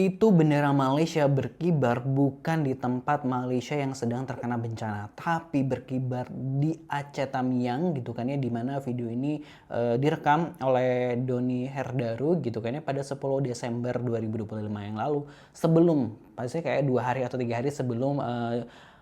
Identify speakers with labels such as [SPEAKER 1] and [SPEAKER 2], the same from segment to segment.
[SPEAKER 1] itu bendera Malaysia berkibar bukan di tempat Malaysia yang sedang terkena bencana, tapi berkibar di Aceh Tamiang gitu kan ya, di mana video ini direkam oleh Doni Herdaru gitu kan ya pada 10 Desember 2025 yang lalu, sebelum pasti kayak 2 hari atau 3 hari sebelum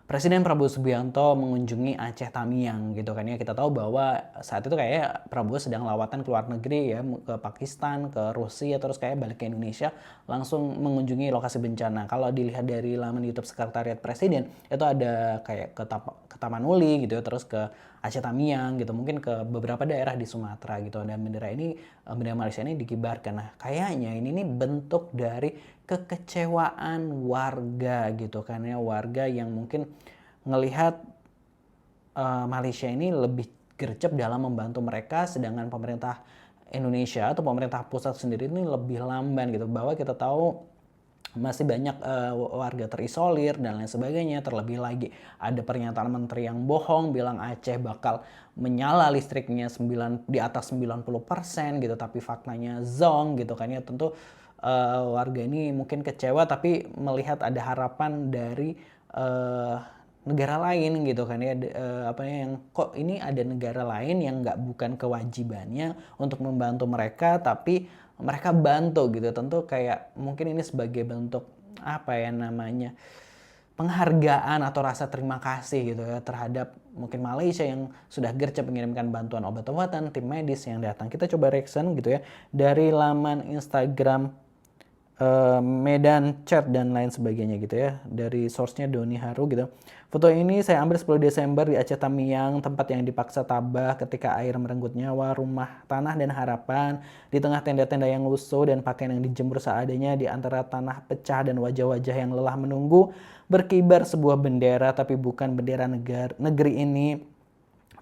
[SPEAKER 1] Presiden Prabowo Subianto mengunjungi Aceh Tamiang gitu kan ya. Kita tahu bahwa saat itu kayak Prabowo sedang lawatan ke luar negeri ya, ke Pakistan, ke Rusia, terus kayak balik ke Indonesia langsung mengunjungi lokasi bencana. Kalau dilihat dari laman YouTube Sekretariat Presiden, itu ada kayak ke Taman Uli gitu ya, terus ke Aceh Tamiang gitu, mungkin ke beberapa daerah di Sumatera gitu. Dan bendera Malaysia ini dikibarkan. Nah, kayaknya ini nih bentuk dari kekecewaan warga gitu kan ya, warga yang mungkin ngelihat Malaysia ini lebih gercep dalam membantu mereka, sedangkan pemerintah Indonesia atau pemerintah pusat sendiri ini lebih lamban gitu. Bahwa kita tahu masih banyak warga terisolir dan lain sebagainya. Terlebih lagi ada pernyataan menteri yang bohong bilang Aceh bakal menyala listriknya di atas 90% gitu, tapi faktanya zong gitu kan ya. Tentu warga ini mungkin kecewa, tapi melihat ada harapan dari negara lain gitu kan ya, yang kok ini ada negara lain yang bukan kewajibannya untuk membantu mereka, tapi mereka bantu gitu. Tentu kayak mungkin ini sebagai bentuk penghargaan atau rasa terima kasih gitu ya terhadap mungkin Malaysia yang sudah gercep mengirimkan bantuan obat-obatan, tim medis yang datang. Kita coba reaction gitu ya dari laman Instagram Medan Chat dan lain sebagainya gitu ya, dari source-nya Doni Haru gitu. Foto ini saya ambil 10 Desember di Aceh Tamiang, tempat yang dipaksa tabah ketika air merenggut nyawa, rumah, tanah, dan harapan. Di tengah tenda-tenda yang lusuh dan pakaian yang dijemur seadanya, di antara tanah pecah dan wajah-wajah yang lelah menunggu, berkibar sebuah bendera, tapi bukan bendera negeri ini,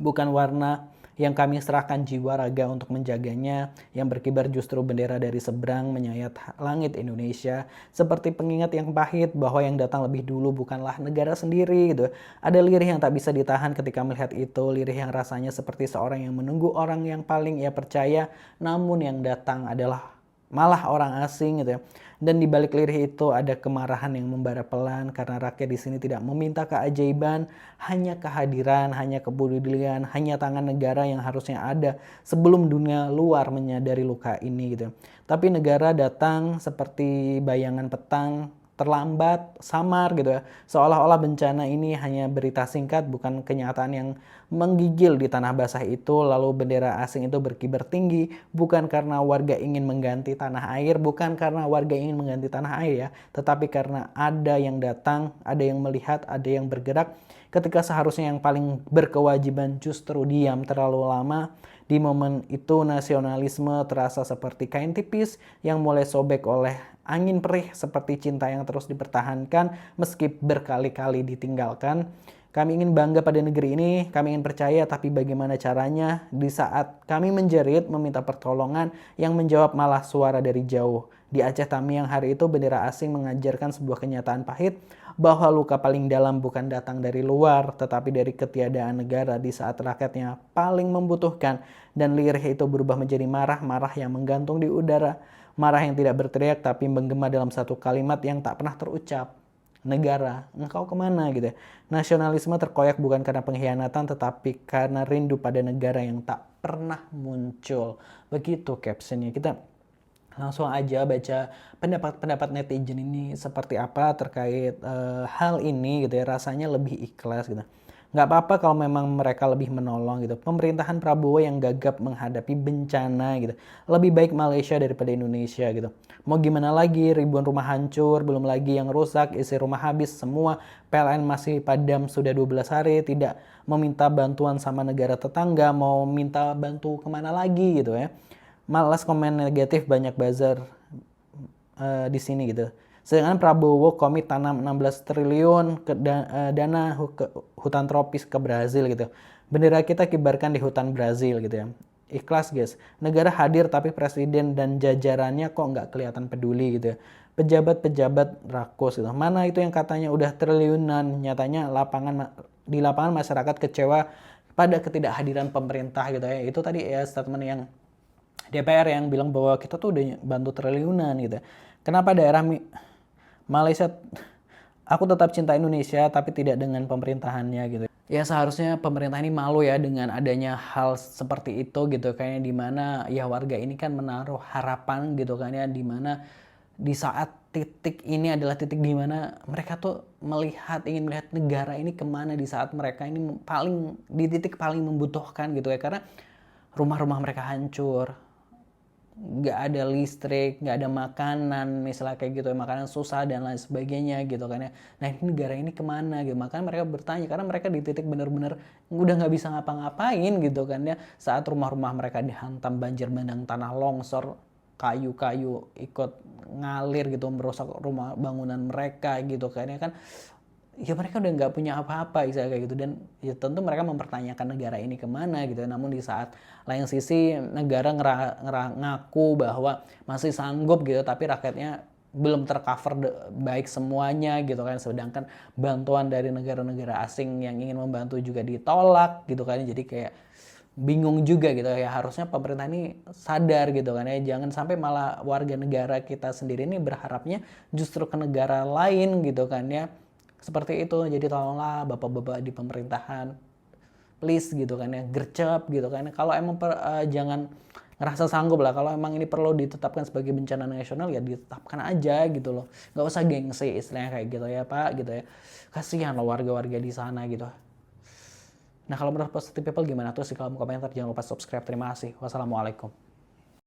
[SPEAKER 1] bukan warna yang kami serahkan jiwa raga untuk menjaganya. Yang berkibar justru bendera dari seberang menyayat langit Indonesia, seperti pengingat yang pahit bahwa yang datang lebih dulu bukanlah negara sendiri gitu. Ada lirih yang tak bisa ditahan ketika melihat itu, lirih yang rasanya seperti seorang yang menunggu orang yang paling ia percaya, namun yang datang adalah malah orang asing gitu ya. Dan di balik lirih itu ada kemarahan yang membara pelan karena rakyat di sini tidak meminta keajaiban, hanya kehadiran, hanya kepedulian, hanya tangan negara yang harusnya ada sebelum dunia luar menyadari luka ini gitu. Tapi negara datang seperti bayangan petang, terlambat, samar gitu ya. Seolah-olah bencana ini hanya berita singkat, bukan kenyataan yang menggigil di tanah basah itu. Lalu bendera asing itu berkibar tinggi, bukan karena warga ingin mengganti tanah air, bukan karena warga ingin mengganti tanah air ya, tetapi karena ada yang datang, ada yang melihat, ada yang bergerak, ketika seharusnya yang paling berkewajiban justru diam terlalu lama. Di momen itu nasionalisme terasa seperti kain tipis yang mulai sobek oleh angin perih, seperti cinta yang terus dipertahankan meski berkali-kali ditinggalkan. Kami ingin bangga pada negeri ini, kami ingin percaya, tapi bagaimana caranya? Di saat kami menjerit, meminta pertolongan, yang menjawab malah suara dari jauh. Di Aceh Tamiang hari itu bendera asing mengajarkan sebuah kenyataan pahit, bahwa luka paling dalam bukan datang dari luar, tetapi dari ketiadaan negara di saat rakyatnya paling membutuhkan. Dan lirih itu berubah menjadi marah-marah yang menggantung di udara. Marah yang tidak berteriak tapi menggema dalam satu kalimat yang tak pernah terucap. Negara, engkau kemana gitu ya. Nasionalisme terkoyak bukan karena pengkhianatan, tetapi karena rindu pada negara yang tak pernah muncul. Begitu captionnya. Kita langsung aja baca pendapat-pendapat netizen ini seperti apa terkait hal ini gitu ya. Rasanya lebih ikhlas gitu. Nggak apa-apa kalau memang mereka lebih menolong gitu. Pemerintahan Prabowo yang gagap menghadapi bencana gitu. Lebih baik Malaysia daripada Indonesia gitu. Mau gimana lagi, ribuan rumah hancur, belum lagi yang rusak, isi rumah habis semua, PLN masih padam sudah 12 hari, tidak meminta bantuan sama negara tetangga, mau minta bantu kemana lagi gitu ya. Malas komen negatif, banyak buzzer di sini gitu. Sedangkan Prabowo komit tanam 16 triliun ke dana hutan tropis ke Brazil gitu. Bendera kita kibarkan di hutan Brazil gitu ya. Ikhlas guys. Negara hadir tapi presiden dan jajarannya kok nggak kelihatan peduli gitu ya. Pejabat-pejabat rakus gitu. Mana itu yang katanya udah triliunan, nyatanya di lapangan masyarakat kecewa pada ketidakhadiran pemerintah gitu ya. Itu tadi ya statement yang DPR yang bilang bahwa kita tuh udah bantu triliunan gitu. Kenapa daerah Malaysia, aku tetap cinta Indonesia tapi tidak dengan pemerintahannya gitu. Ya seharusnya pemerintah ini malu ya dengan adanya hal seperti itu gitu, kayaknya dimana ya warga ini kan menaruh harapan gitu kan ya, dimana di saat titik ini adalah titik dimana mereka tuh ingin melihat negara ini kemana di saat mereka ini paling di titik paling membutuhkan gitu ya, karena rumah-rumah mereka hancur, nggak ada listrik, nggak ada makanan, misalnya kayak gitu, makanan susah dan lain sebagainya gitu kan ya. Nah ini negara ini kemana gitu, makanya mereka bertanya karena mereka di titik bener-bener udah nggak bisa ngapa-ngapain gitu kan ya, saat rumah-rumah mereka dihantam banjir bandang, tanah longsor, kayu-kayu ikut ngalir gitu merusak rumah bangunan mereka gitu kan ya kan. Ya mereka udah nggak punya apa-apa istilah kayak gitu, dan ya tentu mereka mempertanyakan negara ini kemana gitu. Namun di saat lain sisi negara ngaku bahwa masih sanggup gitu, tapi rakyatnya belum tercover baik semuanya gitu kan, sedangkan bantuan dari negara-negara asing yang ingin membantu juga ditolak gitu kan. Jadi kayak bingung juga gitu ya, harusnya pemerintah ini sadar gitu kan ya, jangan sampai malah warga negara kita sendiri ini berharapnya justru ke negara lain gitu kan ya, seperti itu. Jadi tolonglah bapak-bapak di pemerintahan, please gitu kan ya, gercep gitu kan. Kalau emang jangan ngerasa sanggup lah, kalau emang ini perlu ditetapkan sebagai bencana nasional ya ditetapkan aja gitu loh, nggak usah gengsi istilahnya kayak gitu ya Pak gitu ya, kasihan loh warga-warga di sana gitu. Nah kalau menurut Positive People gimana tuh sih, kalau mau komentar jangan lupa subscribe. Terima kasih, wassalamualaikum.